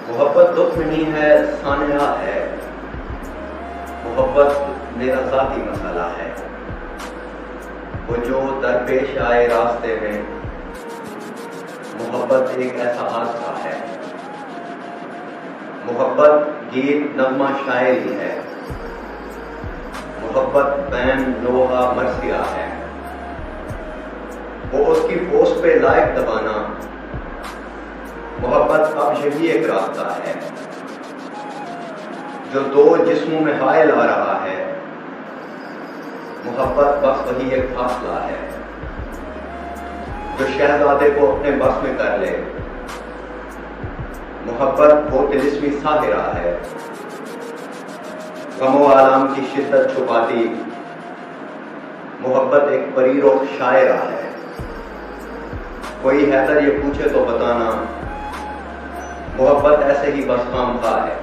محبت دکھ نہیں ہے، سانحہ ہے۔ محبت میرا ذاتی مسئلہ ہے، وہ جو درپیش آئے راستے میں۔ محبت ایک ایسا حادثہ ہے، محبت گیت نغمہ شاعری ہے، محبت بین لوحہ مرثیہ ہے۔ وہ اس کی پوست پہ لائق دبانا، محبت اب یہی ایک رابطہ ہے جو دو جسموں میں حائل آ رہا ہے۔ محبت بس وہی ایک فاصلہ ہے جو شہزادے کو اپنے بس میں کر لے۔ محبت وہ طلسمی ساحرہ ہے، غم و آلام کی شدت چھپاتی۔ محبت ایک پری رخ شاعرہ ہے، کوئی حیدر یہ پوچھے تو بتانا، محبت ایسے ہی بس خام خواہ ہے۔